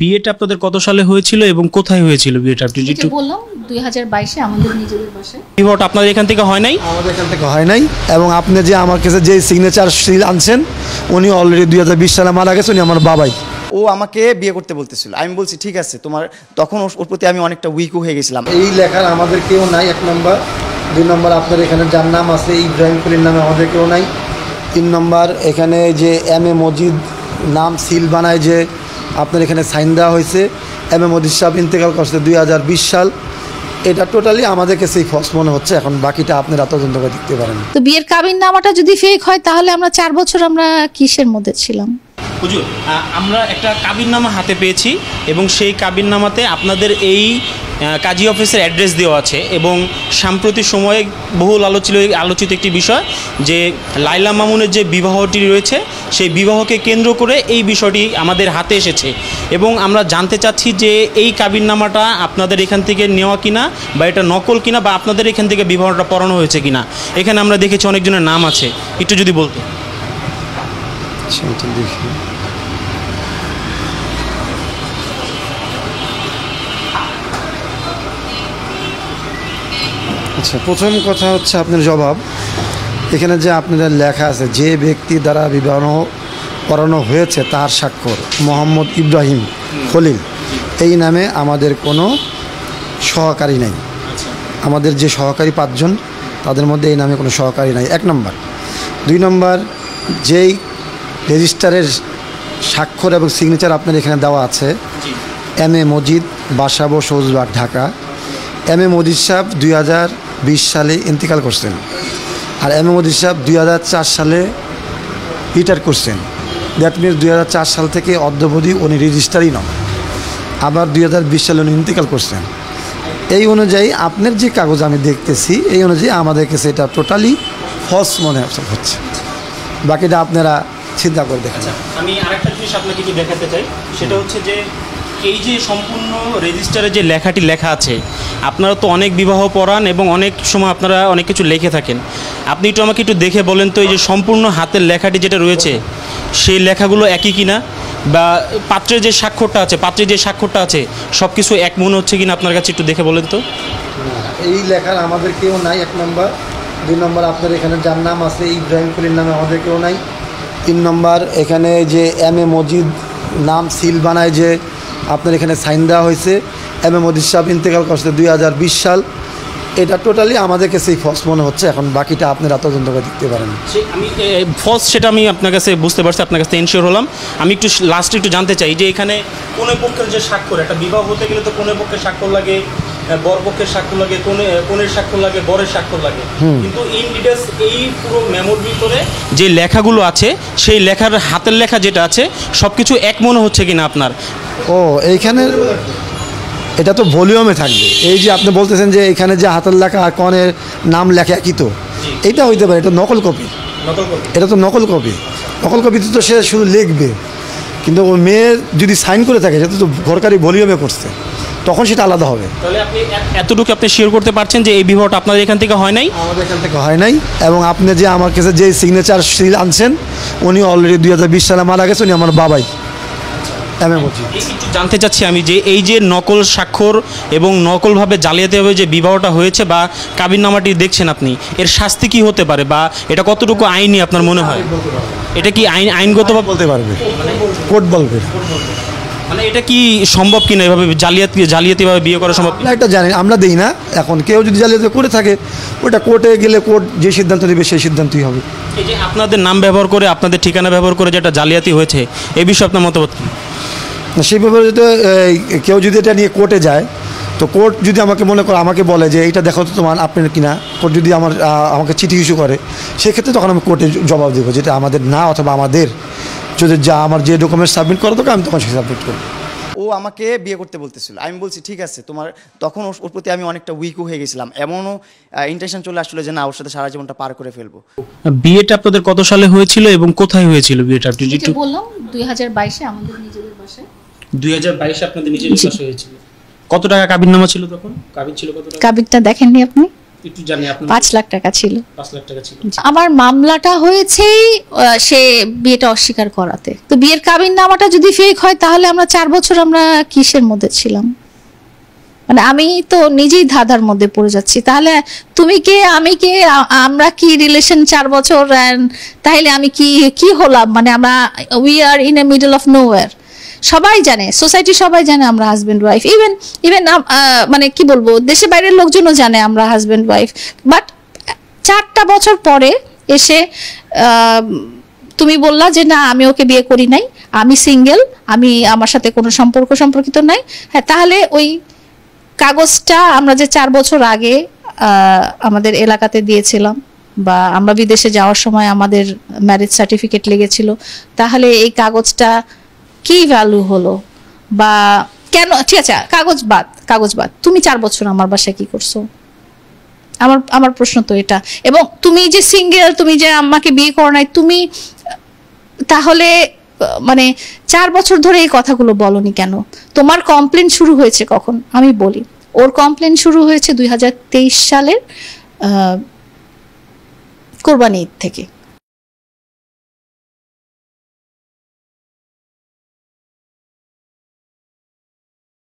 বিয়েটা আপনাদের কত সালে হয়েছিল এবং কোথায় হয়েছিল বিয়েটা? আপনি যেটা বললাম 2022 এ আমাদের নিজেদের বাসায়। বিবাহটা আপনাদের এখান থেকে হয় নাই? আমাদের এখান থেকে হয় নাই। এবং আপনি যে আমার কাছে যে সিগনেচার সিল আনছেন, উনি অলরেডি 2020 সালে মারা গেছে, উনি আমার বাবাই। ও আমাকে বিয়ে করতে বলতেছিল, আমি বলছি ঠিক আছে তোমার, তখন ওর প্রতি আমি অনেকটা উইকও হয়ে গেছিলাম। এই লেখার আমাদের কেউ নাই, 1 নম্বর। 2 নম্বর, আপনার এখানে যার নাম আছে ইব্রাহিম খলিল নামে আমাদের কেউ নাই। 3 নম্বর, এখানে যে M.A. মজিদ নাম সিল বানায় যে আপনার এখানে সাইন দেওয়া হয়েছে, M.A. মজিদ সাহেব ইন্তেকাল করছে 2020 সাল। এটা টোটালি আমাদের কাছে ফলস মনে হচ্ছে। এখন বাকিটা আপনারা তদন্ত করে দেখতে পারেন। তো বিয়ের কাবিননামাটা যদি ফেক হয় তাহলে আমরা 4 বছর আমরা কিসের মধ্যে ছিলাম? হুজুর, আমরা একটা কাবিননামা হাতে পেয়েছি এবং সেই কাবিননামাতে আপনাদের এই কাজী অফিসের অ্যাড্রেস দেওয়া আছে এবং সাম্প্রতিক সময়ে বহুল আলোচিত একটি বিষয় যে লাইলা মামুনের যে বিবাহটি রয়েছে সেই বিবাহকে কেন্দ্র করে এই বিষয়টি আমাদের হাতে এসেছে এবং আমরা জানতে চাচ্ছি যে এই কাবিননামাটা আপনাদের এখান থেকে নেওয়া কিনা বা এটা নকল কিনা বা আপনাদের এখান থেকে বিবাহটা পড়ানো হয়েছে কিনা। এখানে আমরা দেখেছি অনেকজনের নাম আছে, একটু যদি বলতে। আচ্ছা, প্রথম কথা হচ্ছে আপনার জবাব। এখানে যে আপনাদের লেখা আছে যে ব্যক্তি দ্বারা বিবাহ করানো হয়েছে তার স্বাক্ষর মোহাম্মদ ইব্রাহিম খলিল, এই নামে আমাদের কোনো সহকারী নাই। আমাদের যে সহকারী 5 জন, তাদের মধ্যে এই নামে কোনো সহকারী নাই, 1 নম্বর। 2 নম্বর, যেই রেজিস্টারের স্বাক্ষর এবং সিগনেচার আপনার এখানে দেওয়া আছে M.A. মজিদ, বাসাবো, সৌজবাগ, ঢাকা। M.A. মজিদ সাহেব 2020 সালে ইন্তেকাল করছেন আর M.A. মজিদ সাহেব 2004 সালে রিটায়ার করছেন। দ্যাট মিনস 2004 সাল থেকে অদ্যাবধি উনি রেজিস্টারই নন। আবার 2020 সালে উনি ইন্তেকাল করছেন। এই অনুযায়ী আপনার যে কাগজ আমি দেখতেছি, এই অনুযায়ী আমাদের কাছে এটা টোটালি ফলস মনে হচ্ছে। বাকিটা আপনারা চিন্তা করে দেখেন। আমি আরেকটা জিনিস আপনাকে একটু দেখাতে চাই, সেটা হচ্ছে যে এই যে সম্পূর্ণ রেজিস্টারে যে লেখাটি লেখা আছে, আপনারা তো অনেক বিবাহ পড়ান এবং অনেক সময় আপনারা অনেক কিছু লিখে থাকেন। আপনি একটু আমাকে একটু দেখে বলেন তো, এই যে সম্পূর্ণ হাতের লেখাটি যেটা রয়েছে সেই লেখাগুলো একই কিনা, বা পাত্রের যে স্বাক্ষরটা আছে সব কিছু এক মনে হচ্ছে কিনা আপনার কাছে একটু দেখে বলেন তো। এই লেখার আমাদের কেউ নাই, 1 নম্বর। 2 নম্বর, আপনার এখানে যার নাম আছে ইব্রাহিম খলিল নামে আমাদের কেউ নাই। 3 নম্বর, এখানে যে M.A. মজিদ নাম সিল বানায় যে আপনার এখানে সাইন দেওয়া হয়েছে, M.A. মজিদ সাহেব ইন্তেকাল করছে 2020 সাল। এটা টোটালি আমাদের কাছে ফলস মনে হচ্ছে। এখন বাকিটা আপনারা তদন্ত করে দেখতে পারেন। আমি ফলস সেটা আমি আপনার কাছে বুঝতে পারছি, আপনার কাছে এনশিওর হলাম। আমি একটু লাস্টে একটু জানতে চাই যে এখানে কোন পক্ষের যে স্বাক্ষর, একটা বিবাহ হতে গেলে তো কোন পক্ষের স্বাক্ষর লাগে, বর পক্ষের স্বাক্ষর লাগে, কনের স্বাক্ষর লাগে, বরের স্বাক্ষর লাগে, কিন্তু ইন ডিটেলস এই পুরো মেমোর ভিতরে যে লেখাগুলো আছে সেই লেখার হাতের লেখা যেটা আছে সব কিছু এক মনে হচ্ছে কিনা আপনার? এইখানে এটা তো ভলিউমে থাকবে। এই যে আপনি বলতেছেন যে এখানে যে হাতের লেখা আর কনের নাম লেখা একই, তো এটা হইতে পারে এটা নকল কপি। এটা তো নকল কপি। নকল কপিতে তো সে শুধু লিখবে, কিন্তু ওই মেয়ে যদি সাইন করে থাকে সেটা তো সরকারি ভলিউমে করছে, তখন সেটা আলাদা হবে। তাহলে আপনি এতটুকু আপনি শিওর করতে পারছেন যে এই বিবাহটা আপনাদের এখান থেকে হয় নাই? আমাদের এখান থেকে হয় নাই। এবং আপনি যে আমার কাছে যে সিগনেচার সিল আনছেন, উনি অলরেডি 2020 সালে মারা গেছে, উনি আমার বাবাই। একটু জানতে চাচ্ছি আমি যে এই যে নকল স্বাক্ষর এবং নকলভাবে জালিয়াতিভাবে যে বিবাহটা হয়েছে বা কাবিননামাটি দেখছেন আপনি, এর শাস্তি কি হতে পারে বা এটা কতটুকু আইনি আপনার মনে হয়? এটা কি আইনগতভাবে বলতে পারবে, কোর্ট বলবে। মানে এটা কি সম্ভব কিনা এভাবে জালিয়াতিভাবে বিয়ে করা সম্ভব? এটা জানি, আমরা দিই না। এখন কেউ যদি জালিয়াতি করে থাকে, ওটা কোর্টে গেলে কোর্ট যে সিদ্ধান্ত নেবে সেই সিদ্ধান্তই হবে। এই যে আপনাদের নাম ব্যবহার করে, আপনাদের ঠিকানা ব্যবহার করে যেটা জালিয়াতি হয়েছে, এই বিষয়ে আপনার মতামত কি? সেই ব্যাপারে যদি কেউ যদি এটা নিয়ে কোর্টে যায়, তো কোর্ট যদি আমাকে বলে যে এইটা দেখো তো তোমার আপনার কিনা, কোর্ট যদি আমাকে চিঠি ইস্যু করে, সেক্ষেত্রে তখন আমি কোর্টে জবাব দেবো যেটা আমাদের না, অথবা আমাদের যদি আমার যে ডকুমেন্টস সাবমিট করা দরকার আমি তখন সে সাবমিট করবো। ও আমাকে বিয়ে করতে বলতেছিল, আমি বলছি ঠিক আছে তোমার, তখন ওর প্রতি আমি অনেকটা উইকও হয়ে গেছিলাম। এমনও ইন্টেনশন চলে আসলো যে না, ওর সাথে সারা জীবনটা পার করে ফেলবো। বিয়েটা আপনাদের কত সালে হয়েছিল এবং কোথায় হয়েছিল বিয়েটা? আপনি যেটা বললাম 2022 এ আমাদের নিজেদের বাসায়। 2022 আপনাদের নিজের বাসায় হয়েছিল। কত টাকা কাবিননামা ছিল তখন? কাবিন ছিল কত টাকা? কাবিনটা দেখেননি আপনি? একটু জানি আপনি। 5 লাখ টাকা ছিল। 5 লাখ টাকা ছিল। আমার মামলাটা হয়েছেই সে বিয়েটা অস্বীকার করাতে। তো বিয়ের কাবিননামাটা যদি ফেক হয় তাহলে আমরা 4 বছর আমরা কিসের মধ্যে ছিলাম? মানে আমি তো নিজেই ধাঁধার মধ্যে পড়ে যাচ্ছি। তাহলে তুমি কে, আমি কে, আমরা কি রিলেশন 4 বছর, তাহলে আমি কি হলাম? মানে আমরা we are in a middle of nowhere. সবাই জানে, সোসাইটি সবাই জানে আমরা হাজব্যান্ড ওয়াইফ। ইভেন মানে কি বলবো, দেশে বাইরের লোকজনও জানে আমরা হাজব্যান্ড ওয়াইফ। বাট 4টা বছর পরে এসে তুমি বললা যে না আমি ওকে বিয়ে করি নাই, আমি সিঙ্গেল, আমার সাথে কোনো সম্পর্কিত নাই। হ্যাঁ, তাহলে ওই কাগজটা আমরা যে 4 বছর আগে আমাদের এলাকাতে দিয়েছিলাম বা আমরা বিদেশে যাওয়ার সময় আমাদের ম্যারেজ সার্টিফিকেট লেগেছিল, তাহলে এই কাগজটা কি ভ্যালু হলো? বা কেন? ঠিক আছে, কাগজ বাদ, তুমি 4 বছর আমার বাসায় কি করছো? আমার প্রশ্ন তো এটা। এবং তুমি যে সিঙ্গেল, তুমি যে আমাকে বিয়ে করো নাই, তুমি তাহলে মানে 4 বছর ধরে এই কথাগুলো বলনি কেন? তোমার কমপ্লেন শুরু হয়েছে কখন? আমি বলি, ওর কমপ্লেন শুরু হয়েছে 2023 সালের কোরবানি ঈদ থেকে।